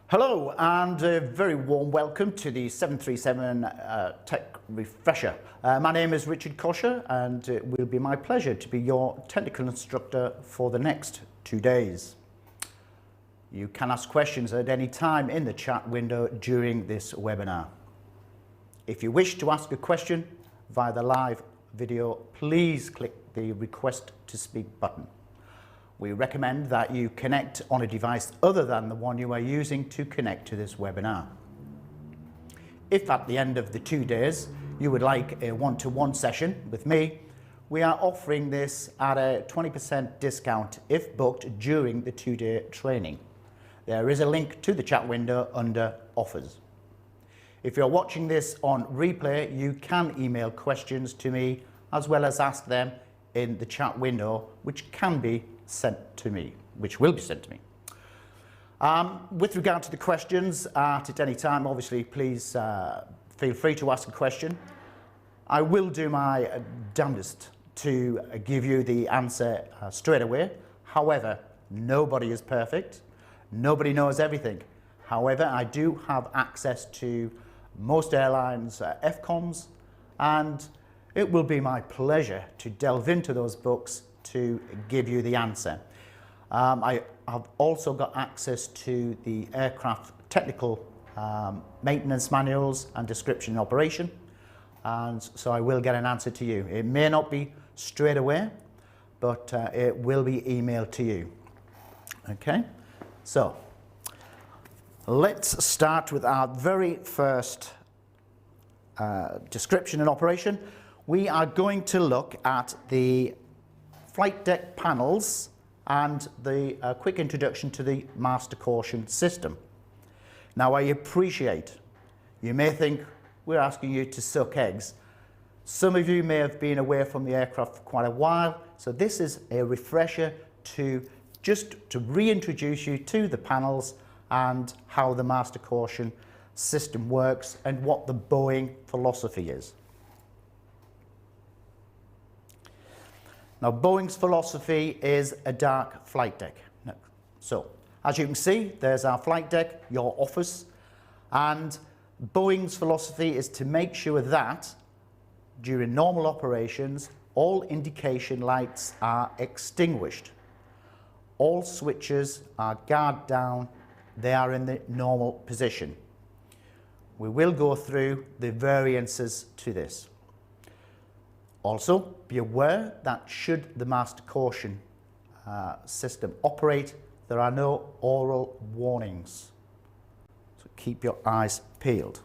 Hello and a very warm welcome to the 737 Tech Refresher. My name is Richard Kosher and it will be my pleasure to be your technical instructor for the next 2 days. You can ask questions at any time in the chat window during this webinar. If you wish to ask a question via the live video, please click the Request to Speak button. We recommend that you connect on a device other than the one you are using to connect to this webinar. If at the end of the 2 days you would like a one-to-one session with me, we are offering this at a 20% discount if booked during the 2-day training. There is a link to the chat window under Offers. If you're watching this on replay, you can email questions to me as well as ask them in the chat window, which will be sent to me. With regard to the questions, at any time, obviously, please feel free to ask a question. I will do my damnedest to give you the answer straight away. However, nobody is perfect. Nobody knows everything. However, I do have access to most airlines' FCOMs, and it will be my pleasure to delve into those books to give you the answer. I have also got access to the aircraft technical maintenance manuals and description and operation, and so I will get an answer to you. It may not be straight away, but it will be emailed to you. Okay, so let's start with our very first description and operation. We are going to look at the flight deck panels and the quick introduction to the master caution system. Now, I appreciate you may think we're asking you to suck eggs. Some of you may have been away from the aircraft for quite a while, so this is a refresher to reintroduce you to the panels and how the master caution system works and what the Boeing philosophy is. Now, Boeing's philosophy is a dark flight deck. So, as you can see, there's our flight deck, your office, and Boeing's philosophy is to make sure that during normal operations, all indication lights are extinguished. All switches are guard down, they are in the normal position. We will go through the variances to this. Also, be aware that should the master caution system operate, there are no oral warnings. So keep your eyes peeled.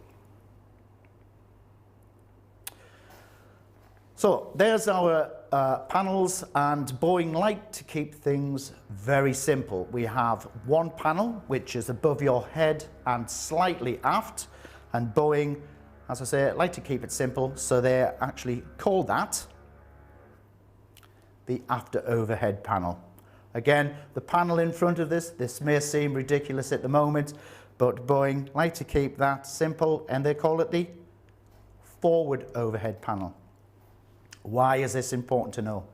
So there's our panels, and Boeing like to keep things very simple. We have one panel which is above your head and slightly aft, and Boeing, as I say, like to keep it simple, so they actually call that the after overhead panel. Again, the panel in front of this may seem ridiculous at the moment, but Boeing like to keep that simple and they call it the forward overhead panel. Why is this important to know?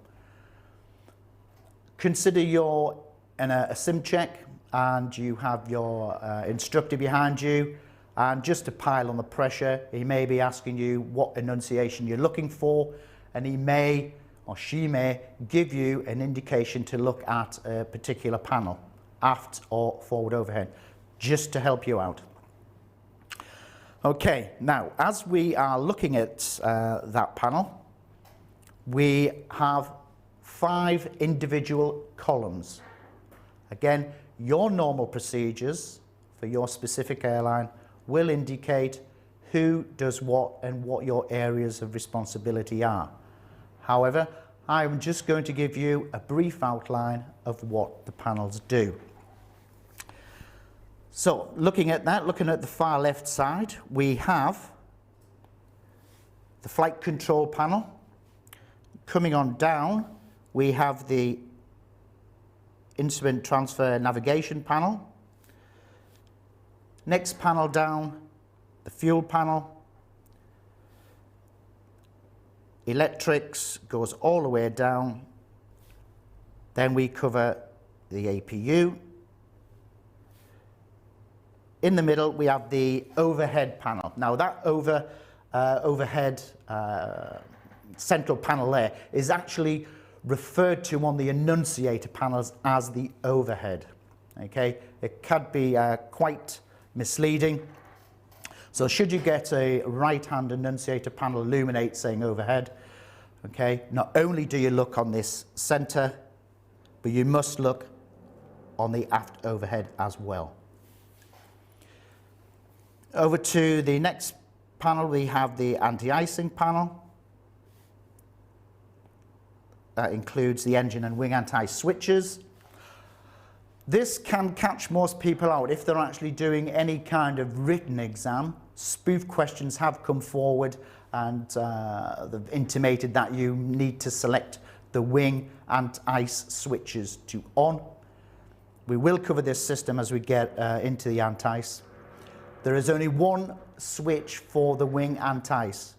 Consider you're in a sim check and you have your instructor behind you, and just to pile on the pressure, he may be asking you what enunciation you're looking for, and he may or she may give you an indication to look at a particular panel, aft or forward overhead, just to help you out. Okay, now as we are looking at that panel, we have 5 individual columns. Again, your normal procedures for your specific airline will indicate who does what and what your areas of responsibility are. However, I'm just going to give you a brief outline of what the panels do. So, looking at the far left side, we have the flight control panel. Coming on down, we have the instrument transfer navigation panel. Next panel down, the fuel panel. Electrics goes all the way down. Then we cover the APU, in the middle we have the overhead panel. Now that overhead central panel there is actually referred to on the annunciator panels as the overhead. Okay, it can be quite misleading. So should you get a right-hand annunciator panel illuminate saying overhead, okay, not only do you look on this center, but you must look on the aft overhead as well. Over to the next panel, we have the anti-icing panel. That includes the engine and wing anti-ice switches. This can catch most people out if they're actually doing any kind of written exam. Spoof questions have come forward and they've intimated that you need to select the wing anti-ice switches to on. We will cover this system as we get into the anti-ice. There is only one switch for the wing anti-ice,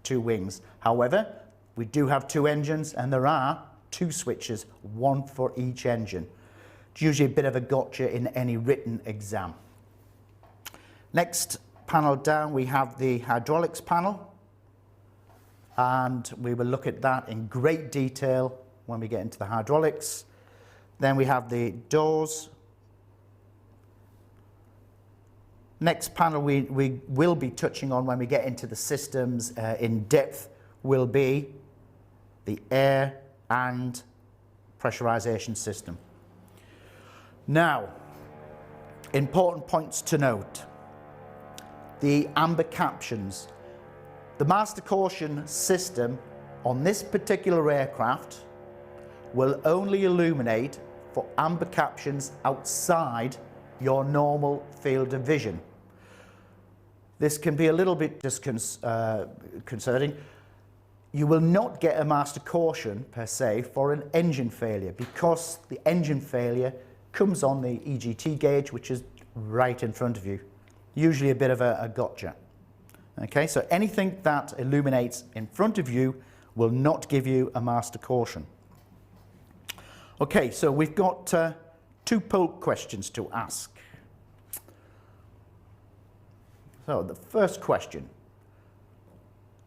2 wings. However, we do have 2 engines and there are 2 switches, 1 for each engine. It's usually a bit of a gotcha in any written exam. Next panel down we have the hydraulics panel, and we will look at that in great detail when we get into the hydraulics. Then we have the doors. Next panel we will be touching on when we get into the systems in depth will be the air and pressurization system. Now, important points to note. The amber captions. The master caution system on this particular aircraft will only illuminate for amber captions outside your normal field of vision. This can be a little bit disconcerting. You will not get a master caution per se for an engine failure because the engine failure comes on the EGT gauge, which is right in front of you. Usually a bit of a gotcha. Okay, so anything that illuminates in front of you will not give you a master caution. Okay, so we've got 2 poll questions to ask. So the first question,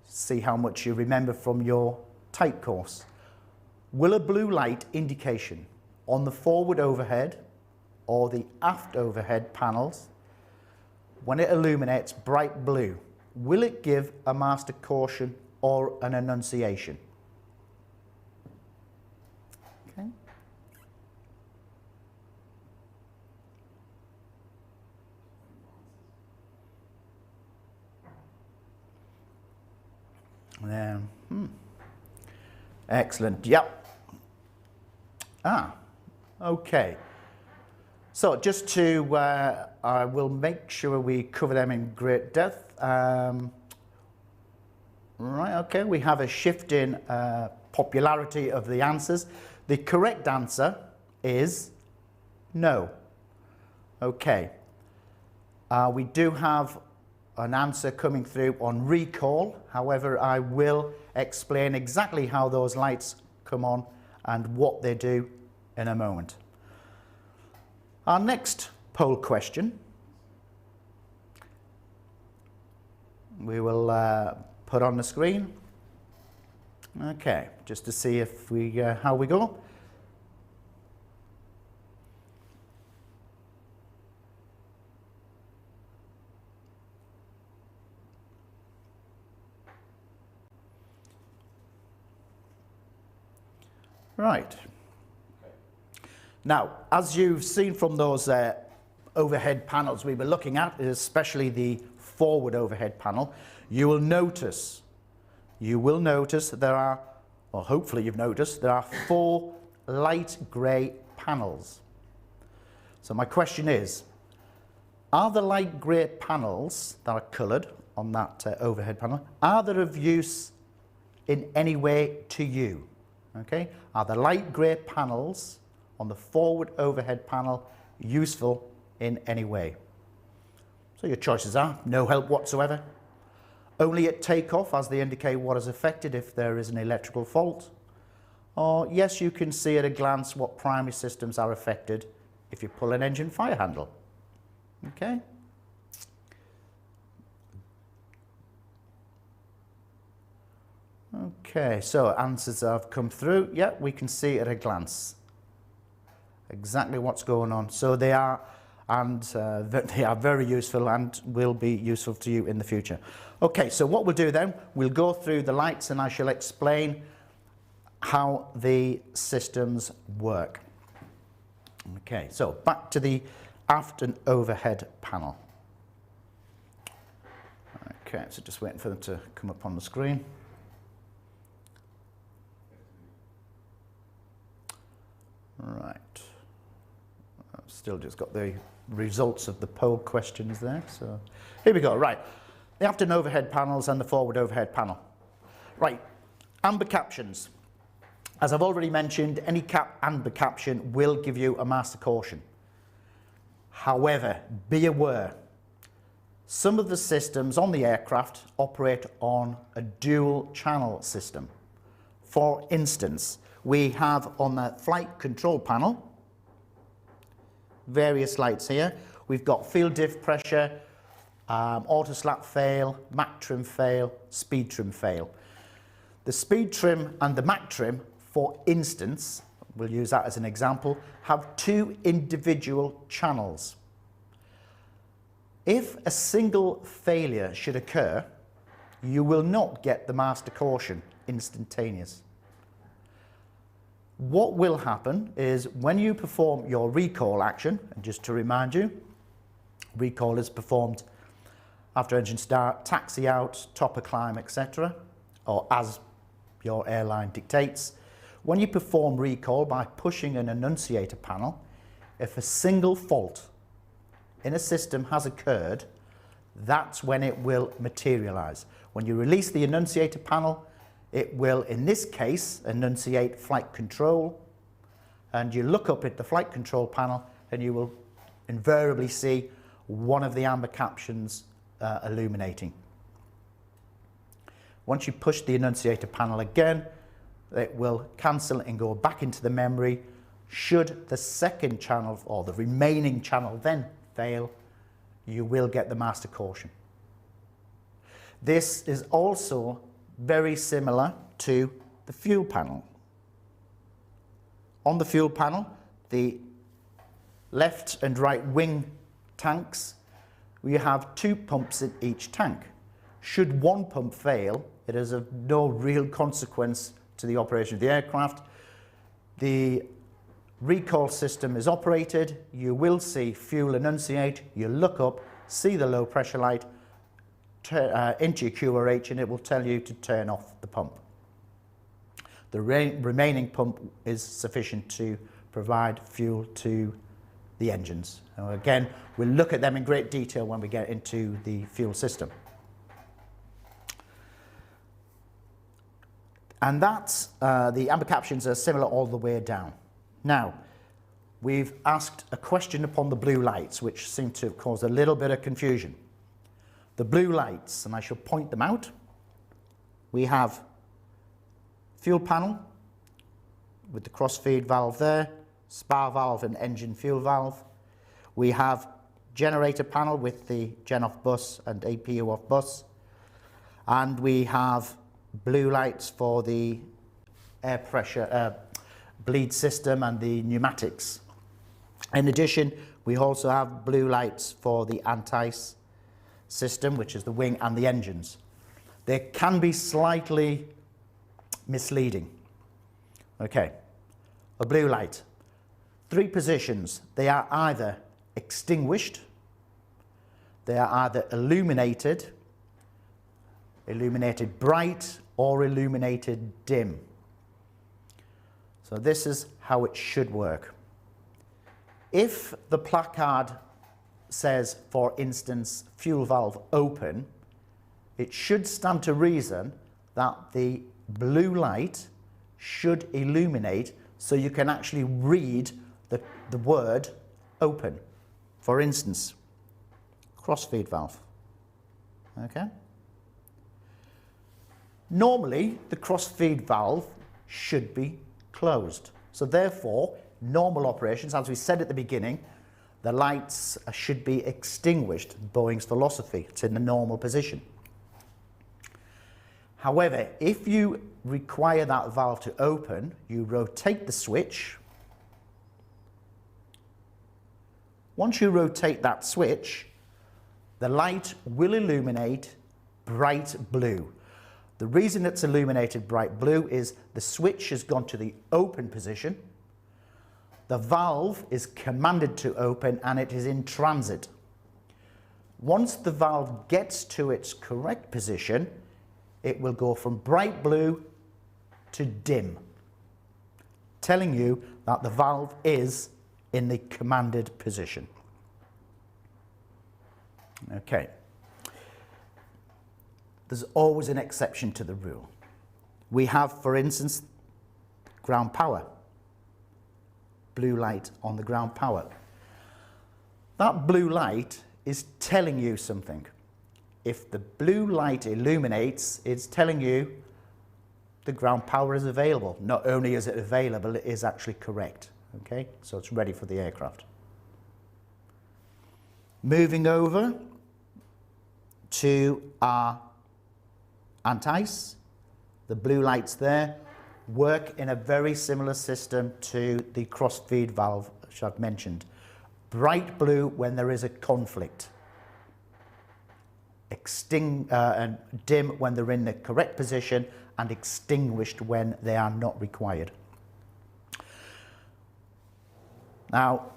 see how much you remember from your type course. Will a blue light indication on the forward overhead or the aft overhead panels, when it illuminates bright blue, will it give a master caution or an annunciation? Okay. Excellent. Yep. Okay. So just to, I will make sure we cover them in great depth. Right, okay, we have a shift in popularity of the answers. The correct answer is no. Okay. We do have an answer coming through on recall. However, I will explain exactly how those lights come on and what they do in a moment. Our next poll question, we will put on the screen. Okay, just to see if we how we go. Right. Now, as you've seen from those overhead panels we were looking at, especially the forward overhead panel, you will notice there are, or hopefully you've noticed, there are 4 light grey panels. So my question is, are the light grey panels that are coloured on that overhead panel, are they of use in any way to you? Okay, are the light grey panels on the forward overhead panel useful in any way? So your choices are no help whatsoever, only at takeoff as they indicate what is affected if there is an electrical fault, or yes, you can see at a glance what primary systems are affected if you pull an engine fire handle. Okay, Okay, so answers have come through. Yeah, we can see at a glance exactly what's going on. So they are, and they are very useful and will be useful to you in the future. Okay, so what we'll do then, we'll go through the lights and I shall explain how the systems work. Okay, so back to the aft and overhead panel. Okay, so just waiting for them to come up on the screen. Right, I've still just got the results of the poll questions there, so here we go. Right, the aft and overhead panels and the forward overhead panel. Right, amber captions. As I've already mentioned, any amber caption will give you a master caution. However, be aware, some of the systems on the aircraft operate on a dual channel system. For instance, we have on the flight control panel various lights here. We've got field diff pressure, auto slap fail, Mach trim fail, speed trim fail. The speed trim and the Mach trim, for instance, we'll use that as an example, have two individual channels. If a single failure should occur, you will not get the master caution instantaneous. What will happen is when you perform your recall action, and just to remind you, recall is performed after engine start, taxi out, topper climb, etc., or as your airline dictates. When you perform recall by pushing an annunciator panel, if a single fault in a system has occurred, that's when it will materialize. When you release the annunciator panel, it will, in this case, enunciate flight control, and you look up at the flight control panel and you will invariably see one of the amber captions illuminating. Once you push the annunciator panel again, it will cancel and go back into the memory. Should the second channel or the remaining channel then fail, you will get the master caution. This is also very similar to the fuel panel. On the fuel panel, the left and right wing tanks, we have two pumps in each tank. Should one pump fail, it is of no real consequence to the operation of the aircraft. The recall system is operated, you will see fuel enunciate, you look up, see the low pressure light, into your QRH, and it will tell you to turn off the pump. The remaining pump is sufficient to provide fuel to the engines. Now again, we'll look at them in great detail when we get into the fuel system. And that's, the amber captions are similar all the way down. Now, we've asked a question upon the blue lights, which seem to have caused a little bit of confusion. The blue lights, and I shall point them out. We have fuel panel with the cross-feed valve there, spar valve and engine fuel valve. We have generator panel with the gen off bus and APU off bus. And we have blue lights for the air pressure bleed system and the pneumatics. In addition, we also have blue lights for the anti-ice system, which is the wing and the engines. They can be slightly misleading. Okay, a blue light. Three positions. They are either extinguished, they are either illuminated bright, or illuminated dim. So this is how it should work. If the placard says, for instance, fuel valve open, it should stand to reason that the blue light should illuminate so you can actually read the word open. For instance, cross-feed valve. Okay? Normally, the cross-feed valve should be closed. So therefore, normal operations, as we said at the beginning, the lights should be extinguished, Boeing's philosophy. It's in the normal position. However, if you require that valve to open, you rotate the switch. Once you rotate that switch, the light will illuminate bright blue. The reason it's illuminated bright blue is the switch has gone to the open position, the valve is commanded to open, and it is in transit. Once the valve gets to its correct position, it will go from bright blue to dim, telling you that the valve is in the commanded position. Okay. There's always an exception to the rule. We have, for instance, ground power. Blue light on the ground power. That blue light is telling you something. If the blue light illuminates, it's telling you the ground power is available. Not only is it available, it is actually correct. Okay, so it's ready for the aircraft. Moving over to our anti-ice, the blue lights there work in a very similar system to the cross-feed valve which I've mentioned. Bright blue when there is a conflict. And dim when they're in the correct position, and extinguished when they are not required. Now,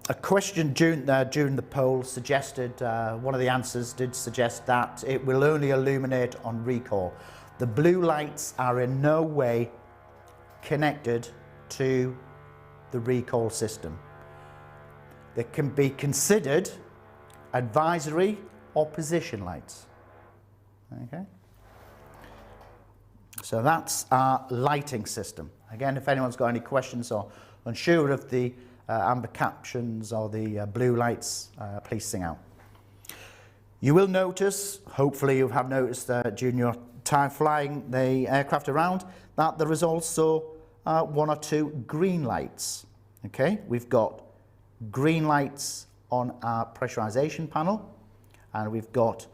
a question during the poll suggested, one of the answers did suggest that it will only illuminate on recall. The blue lights are in no way connected to the recall system. They can be considered advisory or position lights. Okay. So that's our lighting system. Again, if anyone's got any questions or unsure of the amber captions or the blue lights, please sing out. You will notice, hopefully you have noticed during your time flying the aircraft around, that there is also one or two green lights. Okay, we've got green lights on our pressurization panel, and we've got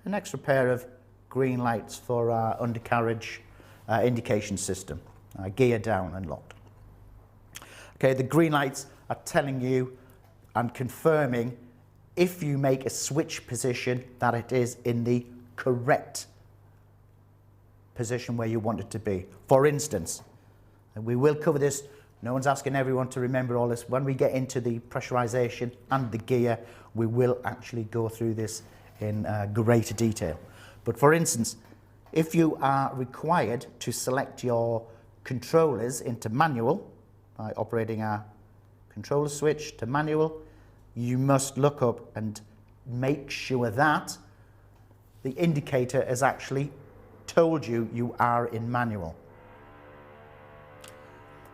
an extra pair of green lights for our undercarriage indication system, gear down and locked. Okay, the green lights are telling you and confirming if you make a switch position that it is in the correct position where you want it to be. For instance, and we will cover this, no one's asking everyone to remember all this. When we get into the pressurization and the gear, we will actually go through this in greater detail. But for instance, if you are required to select your controllers into manual by operating our controller switch to manual, you must look up and make sure that the indicator has actually told you you are in manual.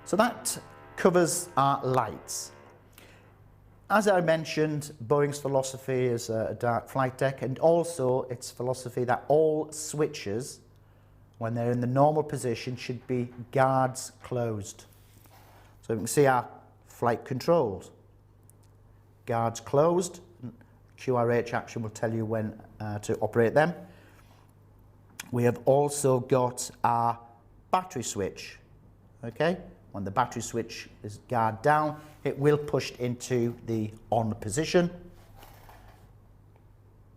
So that covers our lights. As I mentioned, Boeing's philosophy is a dark flight deck, and also its philosophy that all switches, when they're in the normal position, should be guards closed. So we can see our flight controls. Guards closed, QRH action will tell you when to operate them. We have also got our battery switch, okay? When the battery switch is guard down, it will push into the on position.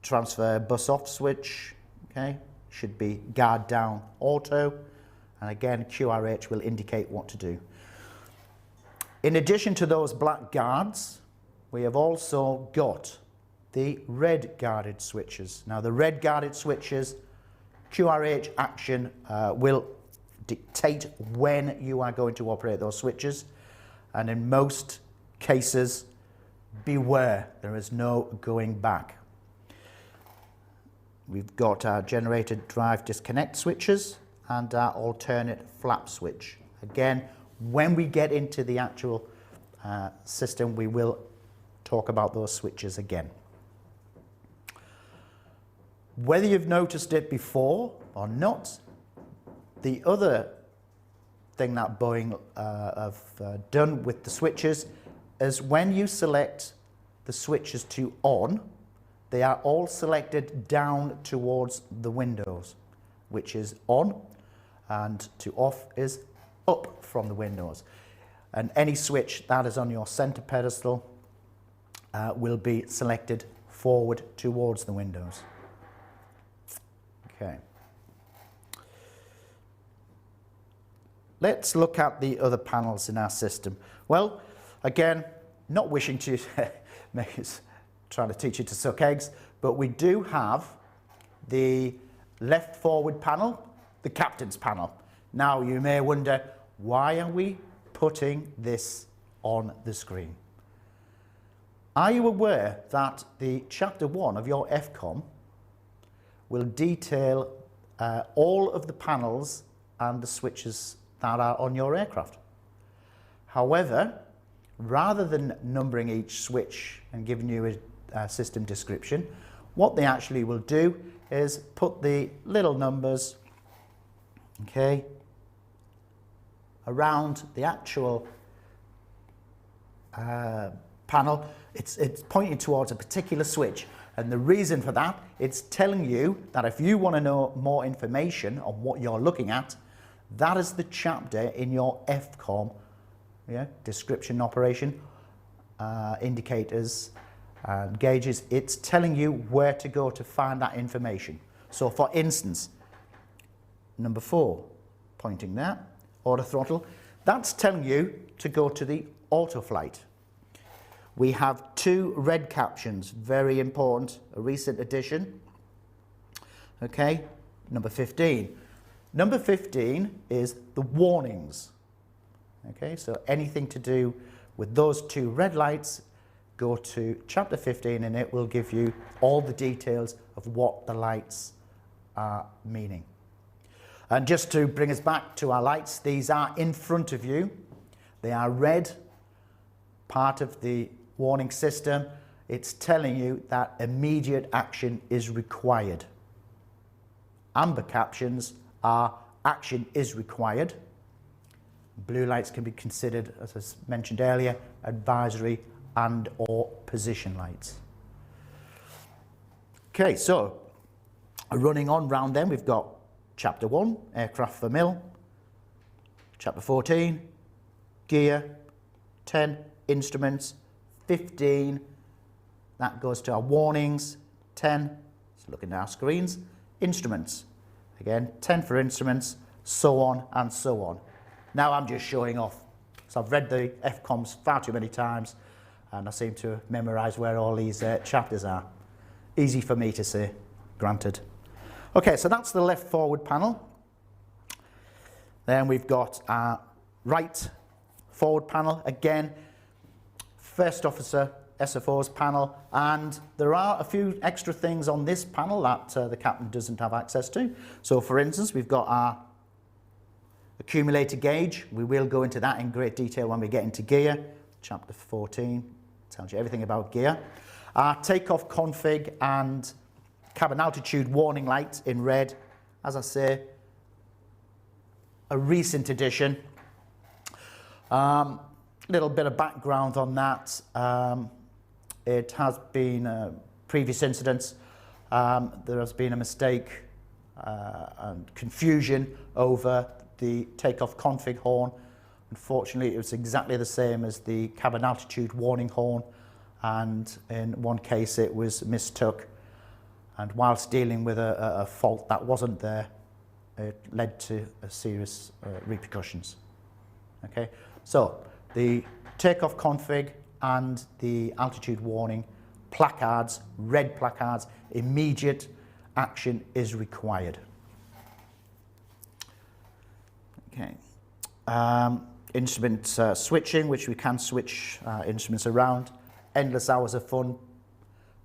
Transfer bus off switch, okay, should be guard down auto, and again QRH will indicate what to do. In addition to those black guards, we have also got the red guarded switches. Now the red guarded switches, QRH action will dictate when you are going to operate those switches, and in most cases, beware, there is no going back. We've got our generator drive disconnect switches and our alternate flap switch. Again, when we get into the actual system, we will talk about those switches again. Whether you've noticed it before or not, the other thing that Boeing have done with the switches is when you select the switches to on, they are all selected down towards the windows. which is on, and to off is up from the windows. And any switch that is on your center pedestal will be selected forward towards the windows. Okay. Let's look at the other panels in our system. Well, again, not wishing to trying to teach you to suck eggs, but we do have the left forward panel, the captain's panel. Now you may wonder, why are we putting this on the screen? Are you aware that the chapter 1 of your FCOM will detail all of the panels and the switches that are on your aircraft? However, rather than numbering each switch and giving you a system description, what they actually will do is put the little numbers, okay, around the actual panel. It's pointing towards a particular switch, and the reason for that, it's telling you that if you want to know more information on what you're looking at, that is the chapter in your FCOM, description, operation, indicators and gauges. It's telling you where to go to find that information. So for instance, number 4, pointing there, auto throttle, that's telling you to go to the auto flight. We have 2 red captions, very important, a recent addition. Okay, number 15. Number 15 is the warnings. Okay, so anything to do with those 2 red lights, go to chapter 15 and it will give you all the details of what the lights are meaning. And just to bring us back to our lights, these are in front of you. They are red, part of the warning system. It's telling you that immediate action is required. Amber captions are action is required. Blue lights can be considered, as I mentioned earlier, advisory and or position lights. Okay, so running on round then, we've got chapter 1, aircraft for mil, chapter 14, gear, 10, instruments, 15, that goes to our warnings, 10, let's look at our screens, instruments, again, 10 for instruments, so on and so on. Now I'm just showing off. So I've read the FCOMs far too many times and I seem to memorise where all these chapters are. Easy for me to say, granted. Okay, so that's the left forward panel. Then we've got our right forward panel. Again, first officer SFO's panel, and there are a few extra things on this panel that the captain doesn't have access to. So for instance, we've got our accumulator gauge. We will go into that in great detail when we get into gear. Chapter 14 tells you everything about gear. Our takeoff config and cabin altitude warning light in red. As I say, a recent addition. Little bit of background on that. It has been previous incidents. There has been a mistake and confusion over the takeoff config horn. Unfortunately, it was exactly the same as the cabin altitude warning horn, and in one case it was mistook, and whilst dealing with a fault that wasn't there, it led to serious repercussions. Okay, so the takeoff config and the altitude warning placards, red placards, immediate action is required. Okay, instrument switching, which we can switch instruments around. Endless hours of fun,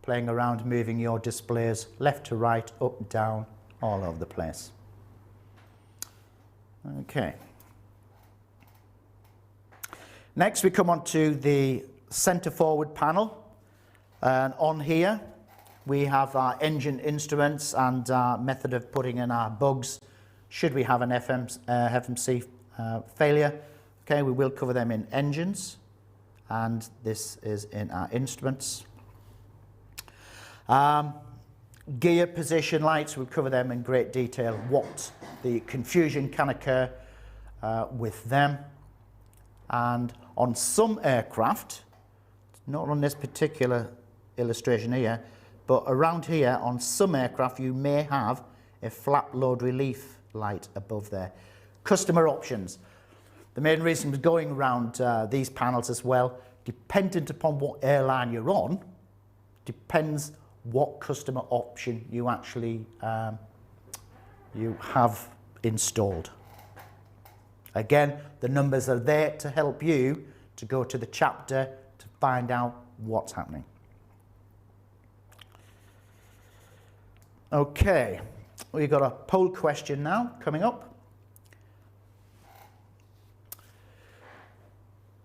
playing around, moving your displays left to right, up, down, all over the place. Okay. Next we come on to the center forward panel, and on here we have our engine instruments and our method of putting in our bugs should we have an FMC failure. Okay, we will cover them in engines, and this is in our instruments. Gear position lights, we'll cover them in great detail, what the confusion can occur with them. And on some aircraft, not on this particular illustration here, but around here on some aircraft you may have a flap load relief light above there. Customer options. The main reason for going around these panels as well, dependent upon what airline you're on, depends what customer option you actually you have installed. Again, the numbers are there to help you to go to the chapter to find out what's happening. Okay, we've got a poll question now coming up.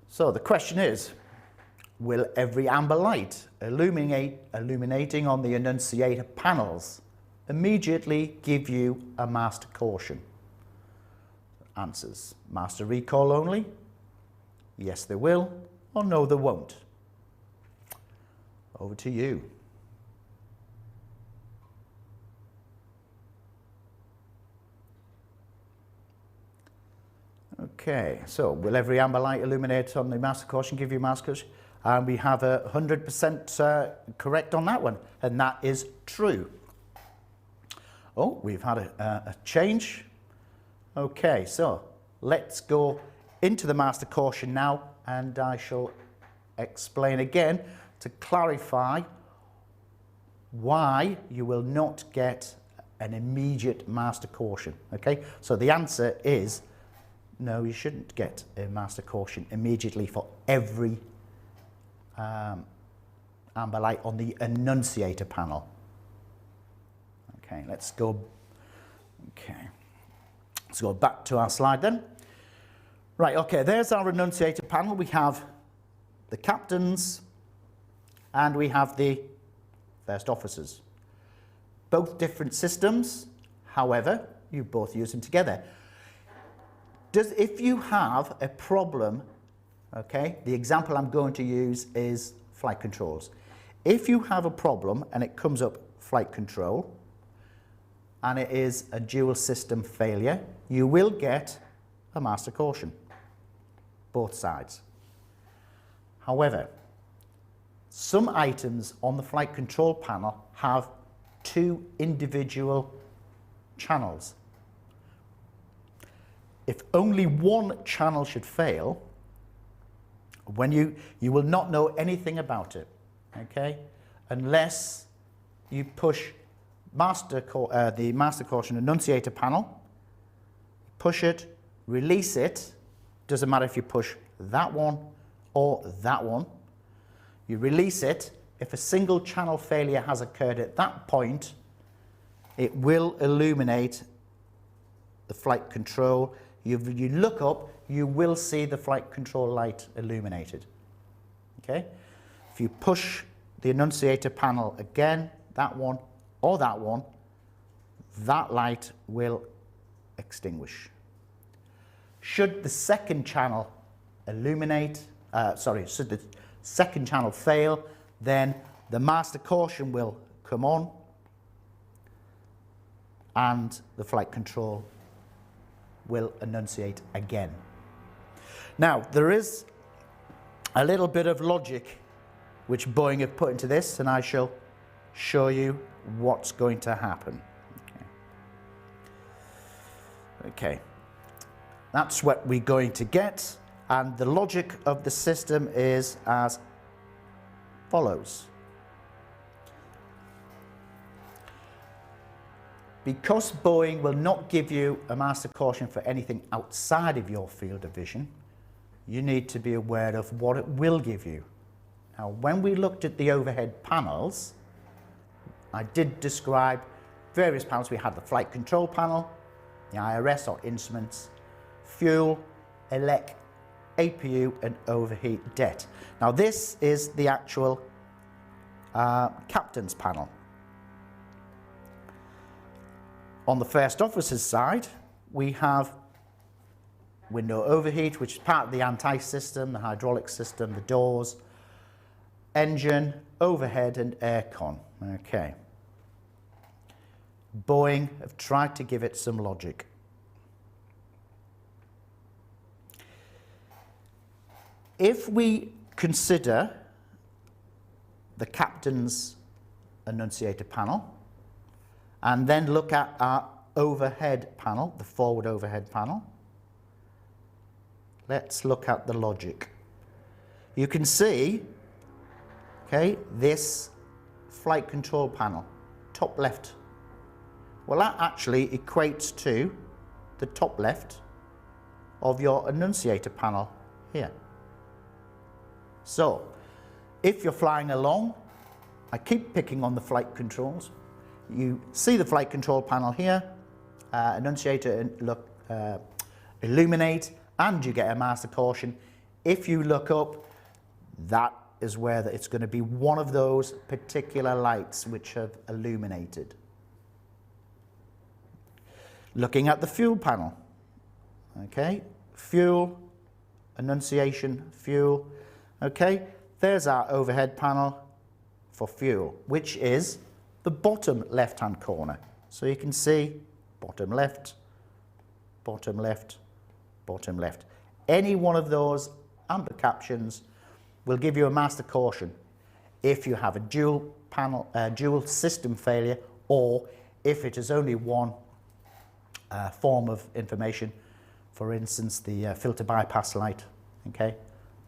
So the question is, will every amber light illuminating on the annunciator panels immediately give you a master caution? Answers: master recall only, yes they will, or no they won't. Over to you. Okay, so will every amber light illuminate on the master caution give you master caution? And we have 100% correct on that one, and that is true. Oh, we've had a change. Okay, so let's go into the master caution now, and I shall explain again to clarify why you will not get an immediate master caution. Okay, so the answer is no, you shouldn't get a master caution immediately for every amber light on the annunciator panel. Okay, let's go back to our slide then. Right, okay, there's our annunciator panel. We have the captains and we have the first officers. Both different systems, however, you both use them together. If you have a problem, okay, the example I'm going to use is flight controls. If you have a problem and it comes up flight control and it is a dual system failure, you will get a master caution, both sides. However, some items on the flight control panel have two individual channels. If only one channel should fail, when you will not know anything about it, okay, unless you push the master caution annunciator panel, push it, release it. Doesn't matter if you push that one or that one. You release it. If a single channel failure has occurred at that point, it will illuminate the flight control. You look up, you will see the flight control light illuminated. Okay? If you push the annunciator panel again, that one or that one, that light will extinguish. Should the second channel should the second channel fail, then the master caution will come on and the flight control will enunciate again. Now, there is a little bit of logic which Boeing have put into this, and I shall show you what's going to happen. Okay. That's what we're going to get, and the logic of the system is as follows. Because Boeing will not give you a master caution for anything outside of your field of vision, you need to be aware of what it will give you. Now, when we looked at the overhead panels, I did describe various panels. We had the flight control panel, the IRS or instruments, fuel, elec, APU and overheat det. Now this is the actual captain's panel. On the first officer's side, we have window overheat, which is part of the anti-system, the hydraulic system, the doors, engine, overhead and aircon. Okay. Boeing have tried to give it some logic. If we consider the captain's annunciator panel and then look at our overhead panel, the forward overhead panel, let's look at the logic. You can see, okay, this flight control panel, top left. Well, that actually equates to the top left of your annunciator panel here. So, if you're flying along, I keep picking on the flight controls. You see the flight control panel here, annunciator illuminate, and you get a master caution. If you look up, that is where it's going to be one of those particular lights which have illuminated. Looking at the fuel panel, okay, fuel, annunciation, fuel, okay, there's our overhead panel for fuel, which is the bottom left-hand corner. So you can see bottom left, bottom left, bottom left. Any one of those amber captions will give you a master caution if you have a dual system failure, or if it is only one form of information, for instance the filter bypass light, okay,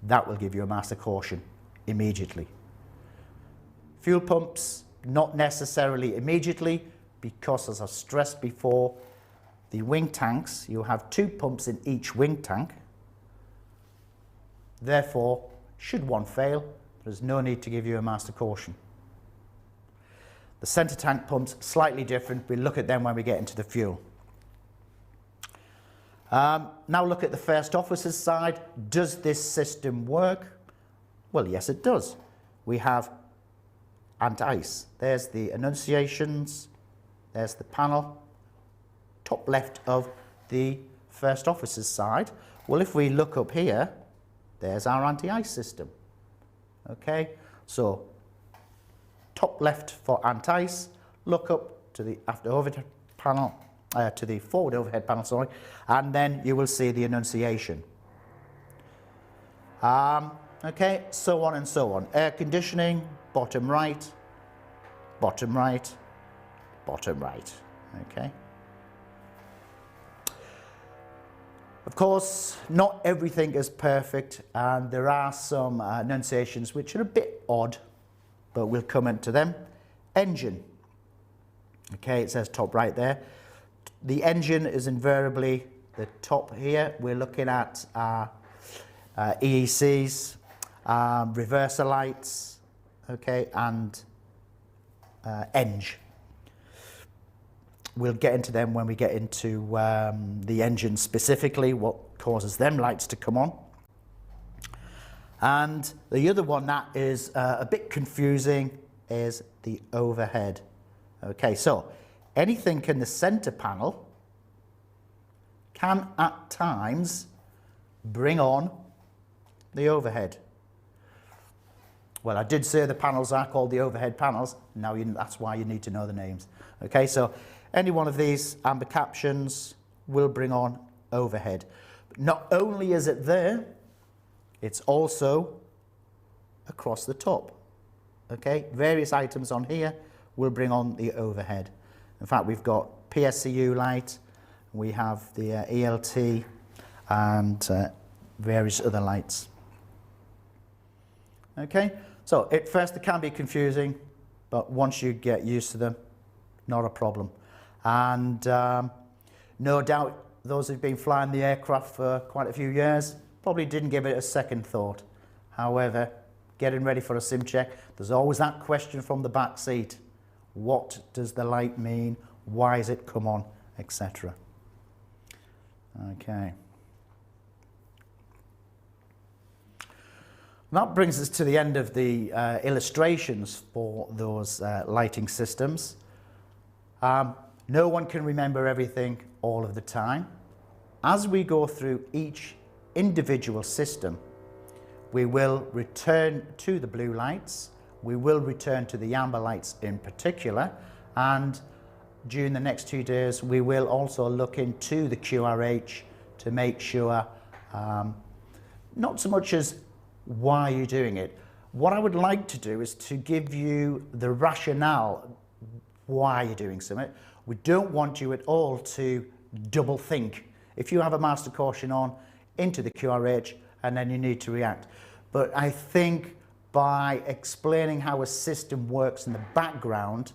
that will give you a master caution immediately. Fuel pumps, not necessarily immediately, because as I stressed before, the wing tanks, you have 2 pumps in each wing tank. Therefore, should one fail, there's no need to give you a master caution. The center tank pumps, slightly different. We'll look at them when we get into the fuel. Now look at the first officer's side. Does this system work? Well, yes, it does. We have anti-ice. There's the annunciations. There's the panel, top left of the first officer's side. Well, if we look up here, there's our anti-ice system. Okay, so top left for anti-ice, look up to the after overhead panel, to the forward overhead panel, sorry, and then you will see the annunciation. Okay, so on and so on. Air conditioning, bottom right, bottom right, bottom right. Okay. Of course, not everything is perfect, and there are some annunciations which are a bit odd, but we'll come into them. Engine. Okay, it says top right there. The engine is invariably the top here. We're looking at EECs, reverser lights, okay, and eng. We'll get into them when we get into the engine specifically, what causes them lights to come on. And the other one that is a bit confusing is the overhead. Okay, so anything in the center panel can at times bring on the overhead. Well, I did say the panels are called the overhead panels. Now that's why you need to know the names. Okay, so any one of these amber captions will bring on overhead. But not only is it there, it's also across the top. Okay, various items on here will bring on the overhead. In fact, we've got PSCU light, we have the ELT, and various other lights. Okay, so at first it can be confusing, but once you get used to them, not a problem. And no doubt those who've been flying the aircraft for quite a few years probably didn't give it a second thought. However, getting ready for a sim check, there's always that question from the back seat. What does the light mean? Why has it come on? Etc. Okay. That brings us to the end of the illustrations for those lighting systems. No one can remember everything all of the time. As we go through each individual system, we will return to the blue lights, we will return to the amber lights in particular, and during the next 2 days, we will also look into the QRH to make sure, not so much as why you're doing it. What I would like to do is to give you the rationale why you're doing something. We don't want you at all to double think. If you have a master caution on into the QRH and then you need to react. But I think by explaining how a system works in the background,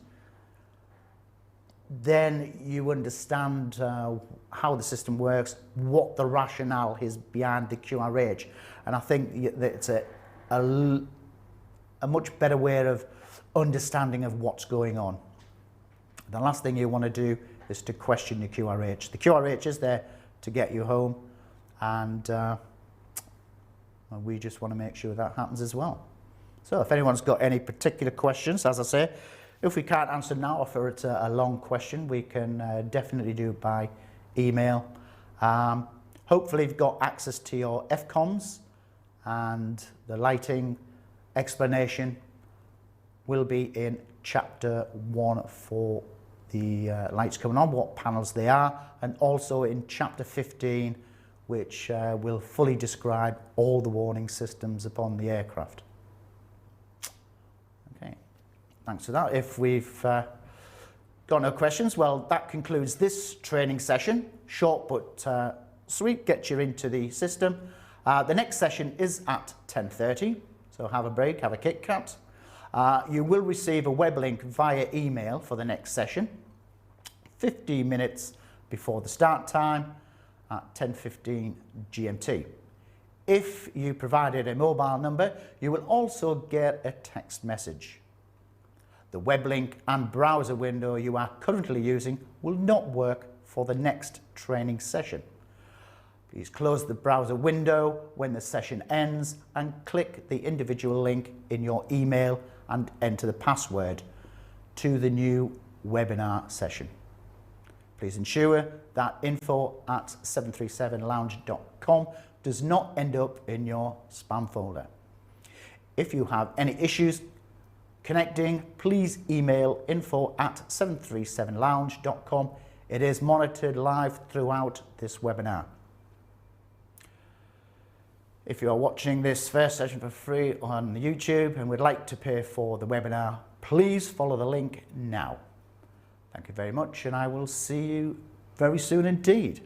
then you understand how the system works, what the rationale is behind the QRH. And I think that it's a much better way of understanding of what's going on. The last thing you want to do is to question your QRH. The QRH is there to get you home, and we just want to make sure that happens as well. So if anyone's got any particular questions, as I say, if we can't answer now, or if it's a long question, we can definitely do it by email. Hopefully you've got access to your FCOMs, and the lighting explanation will be in chapter 1 for the lights coming on, what panels they are, and also in chapter 15, which will fully describe all the warning systems upon the aircraft. Okay, thanks for that. If we've got no questions, well, that concludes this training session. Short but sweet, gets you into the system. The next session is at 10:30, so have a break, have a Kit Kat. You will receive a web link via email for the next session, 15 minutes before the start time at 10:15 GMT. If you provided a mobile number, you will also get a text message. The web link and browser window you are currently using will not work for the next training session. Please close the browser window when the session ends and click the individual link in your email and enter the password to the new webinar session. Please ensure that info@737lounge.com does not end up in your spam folder. If you have any issues connecting, please email info@737lounge.com. It is monitored live throughout this webinar. If you are watching this first session for free on YouTube and would like to pay for the webinar, please follow the link now. Thank you very much, and I will see you very soon indeed.